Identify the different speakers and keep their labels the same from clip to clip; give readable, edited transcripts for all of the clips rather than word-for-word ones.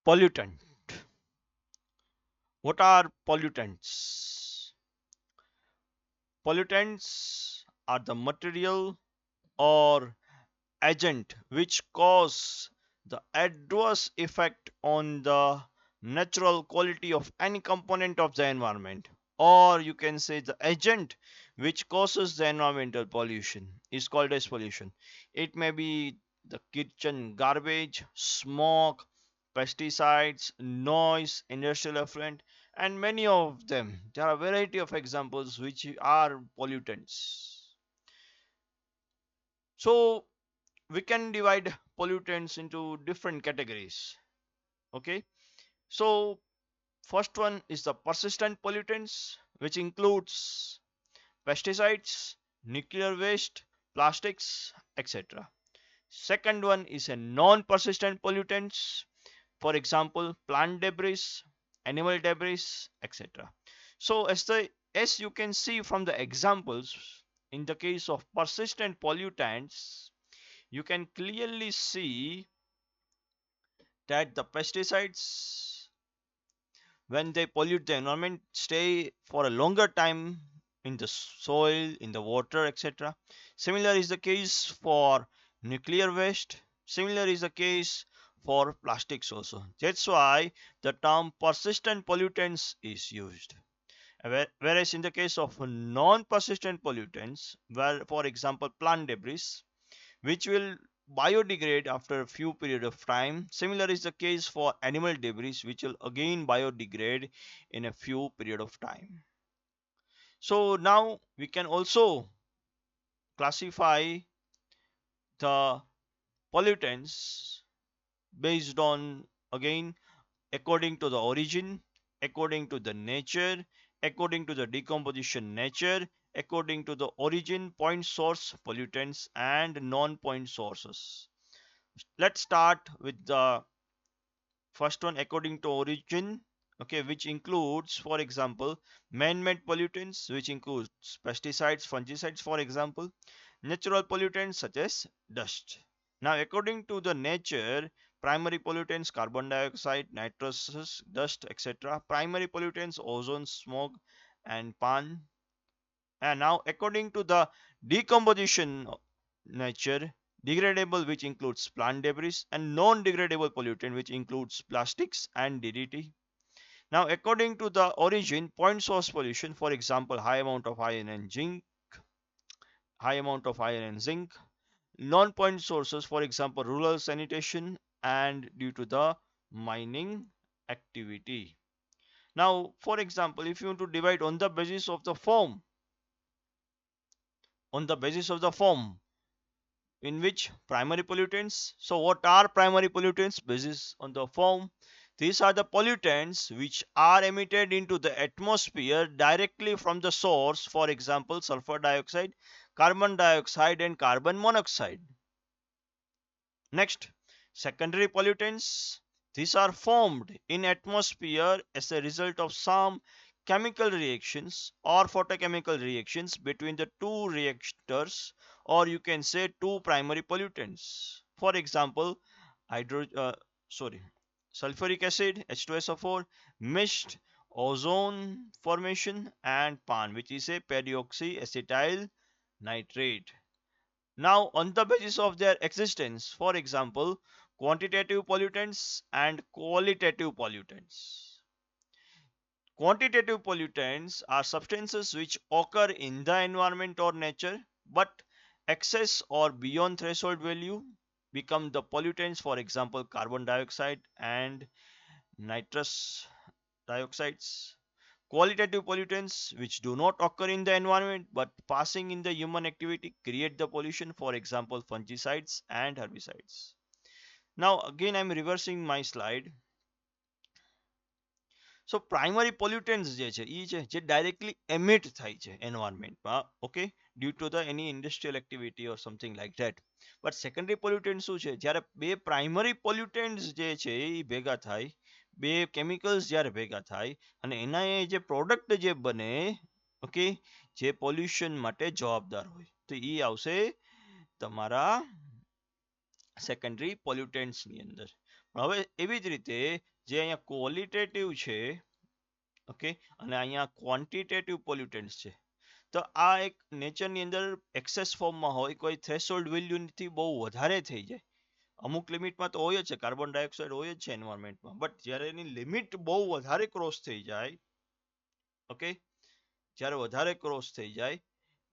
Speaker 1: Pollutant. What are pollutants? Pollutants are the material or agent which cause the adverse effect on the natural quality of any component of the environment, or you can say the agent which causes the environmental pollution is called as pollution. It may be the kitchen garbage, smoke, pesticides, noise, industrial effluent, and many of them. There are a variety of examples which are pollutants. So we can divide pollutants into different categories. Okay, so first one is the persistent pollutants, which includes pesticides, nuclear waste, plastics, etc. Second one is a non-persistent pollutants, for example plant debris, animal debris, etc. So as you can see from the examples, in the case of persistent pollutants, you can clearly see that the pesticides, when they pollute the environment, stay for a longer time in the soil, in the water, etc. Similar is the case for nuclear waste. Similar is the case for plastics also. That's why the term persistent pollutants is used. Whereas in the case of non-persistent pollutants, where for example plant debris, which will biodegrade after a few period of time. Similar is the case for animal debris, which will again biodegrade in a few period of time. So now we can also classify the pollutants based on, again, according to the origin, according to the nature, according to the decomposition nature, according to the origin, point source pollutants, and non-point sources. Let's start with the first one, according to origin. Okay, which includes, for example, man-made pollutants, which includes pesticides, fungicides, for example, natural pollutants such as dust. Now according to the nature, primary pollutants carbon dioxide, nitrous, dust, etc. Primary pollutants ozone, smoke, and pan. And now according to the decomposition nature, degradable, which includes plant debris, and non-degradable pollutant, which includes plastics and DDT. Now according to the origin, point source pollution, for example high amount of iron and zinc, high amount of iron and zinc. Non-point sources, for example rural sanitation and due to the mining activity. Now for example, if you want to divide on the basis of the form, on the basis of the form in which primary pollutants. So what are primary pollutants? Basis on the form. These are the pollutants which are emitted into the atmosphere directly from the source, for example sulfur dioxide, carbon dioxide, and carbon monoxide. Next, secondary pollutants. These are formed in atmosphere as a result of some chemical reactions or photochemical reactions between the two reactors, or you can say two primary pollutants. For example, hydro sorry sulfuric acid H2SO4, mist, ozone formation, and pan, which is a peroxyacetyl nitrate. Now on the basis of their existence, for example quantitative pollutants and qualitative pollutants. Quantitative pollutants are substances which occur in the environment or nature, but excess or beyond threshold value become the pollutants, for example carbon dioxide and nitrous dioxides. Qualitative pollutants which do not occur in the environment but passing in the human activity create the pollution, for example fungicides and herbicides. Now again I'm reversing my slide. So primary pollutants જે છે એ છે જે directly emit થાય છે environmentમાં, okay, due to the any industrial activity or something like that. But secondary pollutants શું છે? જ્યારે બે primary pollutants જે છે એ ભેગા થાય, બે chemicals જ્યારે ભેગા થાય અને એના જે product જે બને, okay, જે pollution માટે જવાબદાર હોય, તો એ આવશે તમારા સેકન્ડરી પોલ્યુટન્ટ્સની અંદર. હવે એવી જ રીતે જે અહીંયા ક્વોલિટેટિવ છે, ઓકે, અને અહીંયા ક્વોન્ટિટેટિવ પોલ્યુટન્ટ્સ છે. તો આ એક નેચરની અંદર એક્સેસ ફોર્મમાં હોય, કોઈ થ્રેશોલ્ડ વેલ્યુથી બહુ વધારે થઈ જાય. અમુક લિમિટમાં તો હોય જ છે, કાર્બન ડાયોક્સાઇડ હોય જ છે એન્વાયરમેન્ટમાં, બટ જ્યારે એની લિમિટ બહુ વધારે ક્રોસ થઈ જાય, ઓકે, જ્યારે વધારે ક્રોસ થઈ જાય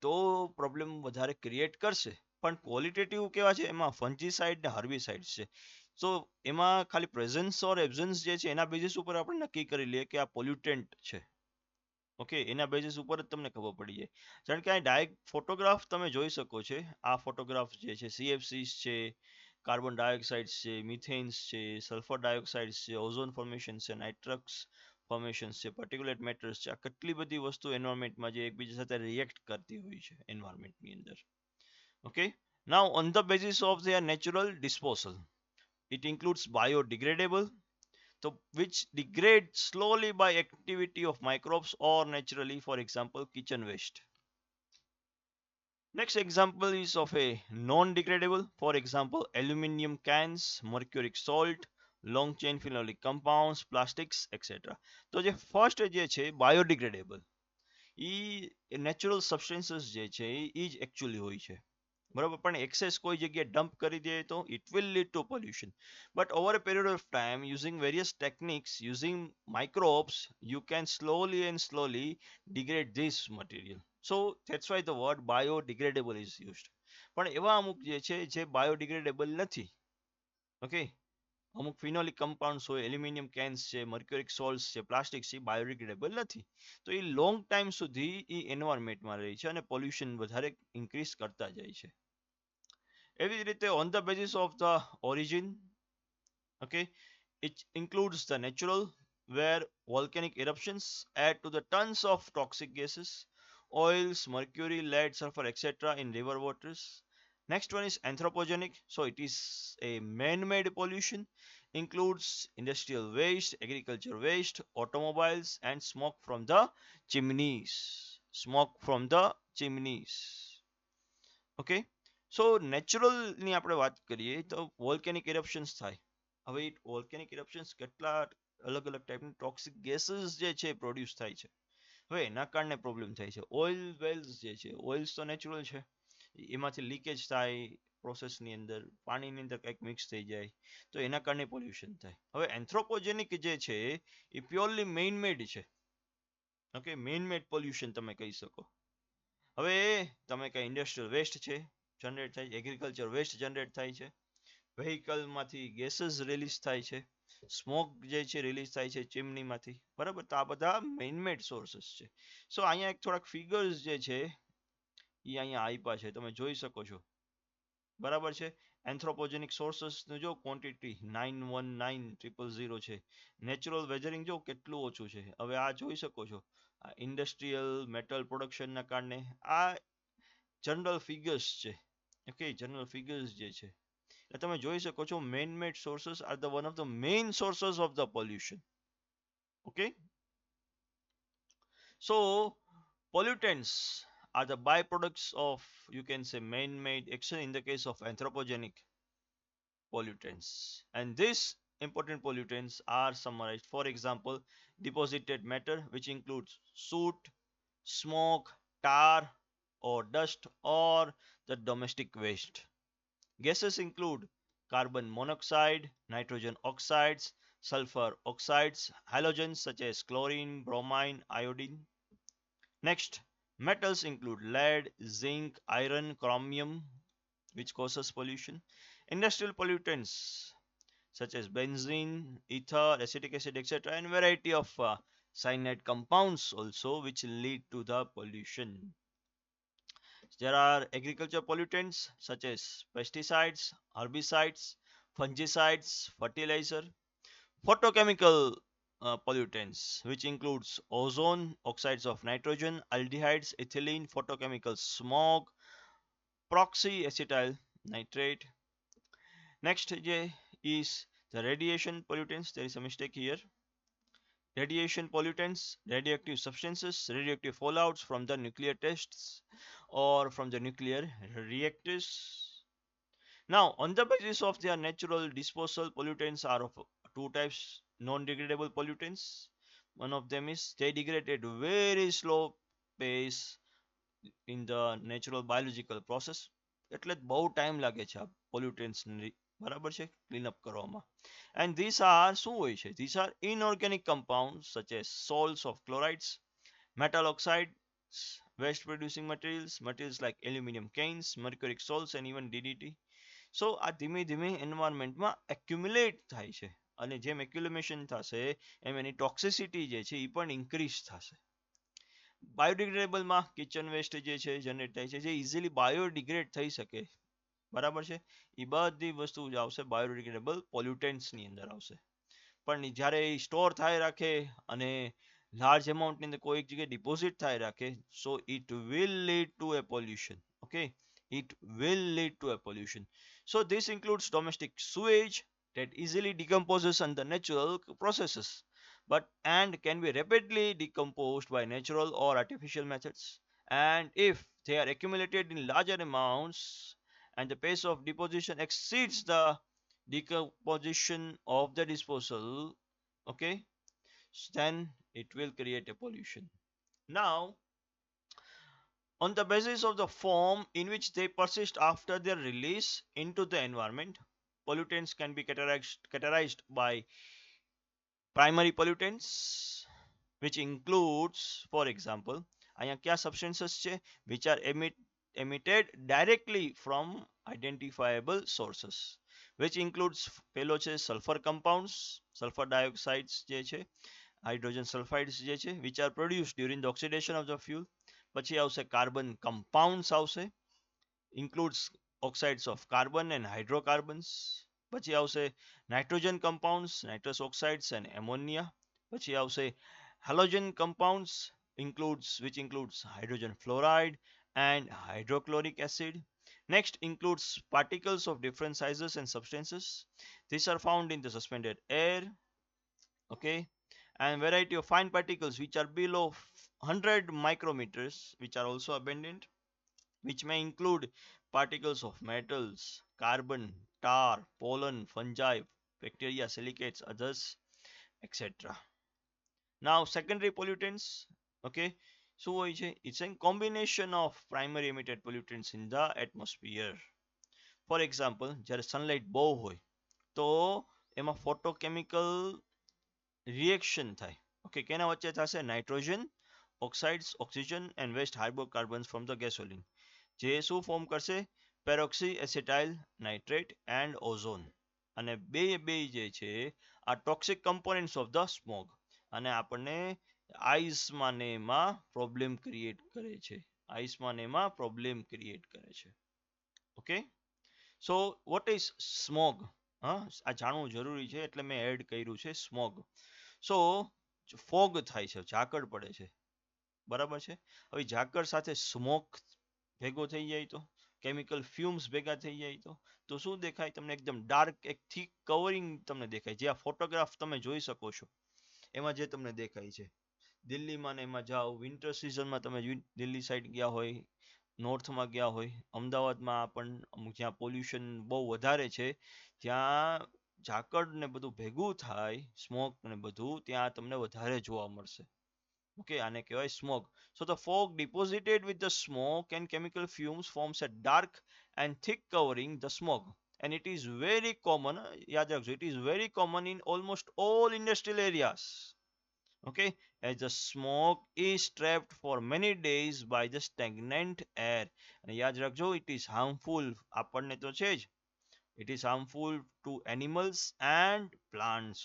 Speaker 1: તો પ્રોબ્લેમ વધારે ક્રિએટ કરશે. પણ ક્વોલિટેટિવ કેવા છે, એમાં ફંજીસાઇડ ને હર્બિસાઇડ છે. સો એમાં ખાલી પ્રેઝન્સ ઓર એબ્સન્સ જે છે એના બેઝિસ ઉપર આપણે નક્કી કરી લઈએ કે આ પોલ્યુટન્ટ છે. ઓકે, એના બેઝિસ ઉપર જ તમને ખબર પડી જાય. કારણ કે આ ડાયરેક્ટ ફોટોગ્રાફ તમે જોઈ શકો છો. આ ફોટોગ્રાફ જે છે સીએફસીસ છે, કાર્બન ડાયોક્સાઇડ છે, મિથેન્સ છે, સલ્ફર ડાયોક્સાઇડ છે, ઓઝોન ફોર્મેશન છે, નાઇટ્રક્સ ફોર્મેશન છે, પર્ટિક્યુલેટ મેટર્સ છે. આ કેટલી બધી વસ્તુ એન્વાયરમેન્ટમાં જે એકબીજા સાથે રિએક્ટ કરતી હોય છે એન્વાયરમેન્ટની અંદર. Okay, now on the basis of their natural disposal, it includes biodegradable, so which degrade slowly by activity of microbes or naturally, for example kitchen waste. Next example is of a non-degradable, for example aluminum cans, mercuric salt, long chain phenolic compounds, plastics, etc. તો જે first જે છે biodegradable, એ natural substances જે છે એ જ actually હોય છે, બરાબર. પણ એક્સેસ કોઈ જગ્યાએ ડમ્પ કરી દે તો it will lead to pollution. But over a period of time, using various techniques, using microbes, you can slowly and slowly degrade this material. So that's why the word biodegradable is used. પણ એવા અમુક જે છે જે biodegradable નથી. Okay, અમુક ફિનોલિક compounds હોય, aluminium cans છે, મર્ક્યુરિક સોલ્ટ્સ છે, પ્લાસ્ટિક છે, બાયોડિગ્રેડેબલ નથી. તો એ લોંગ ટાઈમ સુધી એ એન્વાયરમેન્ટમાં રહે છે અને પોલ્યુશન વધારે ઇન્ક્રીઝ કરતા જાય છે. એવી જ રીતે on the basis of the origin, okay, it includes the natural, where volcanic eruptions add to the tons of toxic gases, oils, mercury, lead, sulfur, etc. in river waters. Next one is anthropogenic, so it is a man-made pollution, includes industrial waste, agriculture waste, automobiles, and smoke from the chimneys. Smoke from the chimneys. Okay, so નેચરલની આપણે વાત કરીએ તો વોલ્કેનિક ઇરપ્શન્સ થાય. હવે વોલ્કેનિક ઇરપ્શન્સ કેટલા અલગ અલગ ટાઈપની ટોક્સિક ગેસીસ જે છે પ્રોડ્યુસ થાય છે. હવે એના કારણે પ્રોબ્લેમ થાય છે. ઓઇલ વેલ્સ જે છે, ઓઇલ્સ તો નેચરલ છે, એમાંથી લીકેજ થાય પ્રોસેસની અંદર, પાણીની અંદર કંઈક મિક્સ થઈ જાય તો એના કારણે પોલ્યુશન થાય. હવે એન્થ્રોપોજેનિક જે છે એ પ્યોરલી મેઇન મેડ છે. ઓકે, મેઇન મેડ પોલ્યુશન તમે કહી શકો. હવે તમે કઈ ઇન્ડસ્ટ્રીયલ વેસ્ટ છે જનરેટ થાય છે, એગ્રીકલ્ચર વેસ્ટ જનરેટ થાય છે, વેહિકલમાંથી ગેસીસ રિલીઝ થાય છે, સ્મોક જે છે રિલીઝ થાય છે ચીમનીમાંથી, બરાબર. તો આ બધા મેઇનમેડ સોર્सेस છે. સો અહીંયા એક થોડાક ફિગર્સ જે છે એ અહીંયા આપ્યા છે, તમે જોઈ શકો છો, બરાબર છે. એન્થ્રોપોજેનિક સોર્सेसનું જો ક્વોન્ટિટી 919000 છે. નેચરલ વેધરિંગ જો કેટલું ઓછું છે. હવે આ જોઈ શકો છો, ઇન્ડસ્ટ્રીયલ મેટલ પ્રોડક્શનના કારણે આ જનરલ ફિગર્સ છે. ઓકે, જનરલ ફિગર્સ જે છે એટલે તમે જોઈ શકો છો man made sources are the one of the main sources of the pollution. Okay, so pollutants are the byproducts of, you can say, man made action in the case of anthropogenic pollutants, and these important pollutants are summarized. For example, deposited matter, which includes soot, smoke, tar or dust, or the domestic waste. Gases include carbon monoxide, nitrogen oxides, sulfur oxides, halogens such as chlorine, bromine, iodine. Next, metals include lead, zinc, iron, chromium, which causes pollution. Industrial pollutants such as benzene, ether, acetic acid, etc., and variety of cyanide compounds also, which lead to the pollution. There are agriculture pollutants such as pesticides, herbicides, fungicides, fertilizer, photochemical pollutants, which includes ozone, oxides of nitrogen, aldehydes, ethylene, photochemical smoke, peroxyacetyl nitrate. Next is the radiation pollutants. There is a mistake here. Radiation pollutants, radioactive substances, radioactive fallouts from the nuclear tests or from the nuclear reactors. Now, on the basis of their natural disposal, pollutants are of two types: non-degradable pollutants. One of them is they degrade at very slow pace in the natural biological process. એટલે બહુ time લાગે છે આ પોલ્યુટન્ટ્સ બરાબર છે clean up કરવામાં. And these are શું હોય છે? These are inorganic compounds such as salts of chlorides, metal oxides, waste producing materials, materials like aluminum cans, mercuric salts and even DDT. સો આ ધીમે ધીમે એન્વાયરમેન્ટમાં એક્યુમ્યુલેટ થાય છે અને જેમ એક્યુમ્યુલેશન થશે એમ એની ટોક્સિસિટી જે છે એ પણ ઇન્ક્રીઝ થશે. બાયોડિગ્રેડેબલમાં કિચન વેસ્ટ જે છે જનરેટ થાય છે જે ઇઝીલી બાયોડિગ્રેડ થઈ શકે બરાબર છે એ બધી વસ્તુ જ આવશે બાયોડિગ્રેડેબલ પોલ્યુટન્ટ્સની અંદર આવશે. પણ જ્યારે એ સ્ટોર થાય રાખે અને લાર્જ એમાઉન્ટની અંદર કોઈ એક જગ્યાએ ડિપોઝિટ થાય રાખે so it will lead to A pollution. Okay, it will lead to a pollution. So this includes domestic sewage that easily decomposes under natural processes but and can be rapidly decomposed by natural or artificial methods. And if they are accumulated in larger amounts and the pace of deposition exceeds the decomposition of the disposal, okay, then it will create a pollution. Now, on the basis of the form in which they persist after their release into the environment, pollutants can be categorized by primary pollutants, which includes, for example, અહીંયા કયા substances છે which are emitted directly from identifiable sources, which includes પેલો છે sulfur compounds, sulfur dioxides જે છે, hydrogen sulfides જે છે, which are produced during the oxidation of the fuel. પછી આવશે કાર્બન કમ્પાઉન્ડ્સ આવશે, includes oxides of carbon and hydrocarbons. પછી આવશે nitrogen compounds, nitrous oxides and ammonia. પછી આવશે halogen compounds, which includes hydrogen fluoride and hydrochloric acid. Next includes particles of different sizes and substances. These are found in the suspended air, okay, and variety of fine particles which are below 100 micrometers which are also abundant, which may include particles of metals, carbon, tar, pollen, fungi, bacteria, silicates, others, etc. Now secondary pollutants, okay, શું હોય છે? It's a combination of primary emitted pollutants in the atmosphere. For example, જ્યારે sunlight બહુ હોય તો એમાં photochemical reaction થાય. Okay, કેના વચ્ચે થશે? Nitrogen oxides, oxygen and waste hydrocarbons from the gasoline, જે શું ફોર્મ કરશે? Peroxy acetyl nitrate and ozone. અને બે જે છે આ toxic components of the smog અને આપણને આઈસમાં ને એમાં પ્રોબ્લેમ ક્રિએટ કરે છે, આઈસમાં ને એમાં પ્રોબ્લેમ ક્રિએટ કરે છે. Okay, so what is smog? હા, આ જાણવું જરૂરી છે એટલે મેં એડ કર્યું છે સ્મોગ. સો ફોગ થાય છે, ઝાકળ પડે છે, બરાબર છે. હવે ઝાકળ સાથે સ્મોક ભેગો થઈ જાય તો, કેમિકલ ફ્યુમ્સ ભેગા થઈ જાય તો શું દેખાય તમને? એકદમ ડાર્ક એક થીક કવરિંગ તમને દેખાય, જે આ ફોટોગ્રાફ તમે જોઈ શકો છો એમાં જે તમને દેખાય છે. દિલ્હીમાં ને એમાં જાઓ, વિન્ટર સિઝનમાં તમે દિલ્હી સાઈડ ગયા હોય, નોર્થમાં ગયા હોય, અમદાવાદમાં પણ જ્યાં પોલ્યુશન બહુ વધારે છે ત્યાં ઝાકળ ને બધું ભેગું થાય, સ્મોક ને બધું, ત્યાં તમને વધારે જોવા મળશે. ઓકે, આને કહેવાય smoke. So the fog deposited with the smoke and chemical fumes forms a dark and thick covering the smoke, and it is very common, યાદ રાખજો, it is very common in almost all industrial areas. Okay, as the smoke is trapped for many days by the stagnant air. અને યાદ રાખજો, it is harmful, આપણને તો છે જ, it is harmful to animals and plants,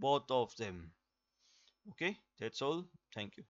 Speaker 1: both of them. Okay, that's all. Thank you.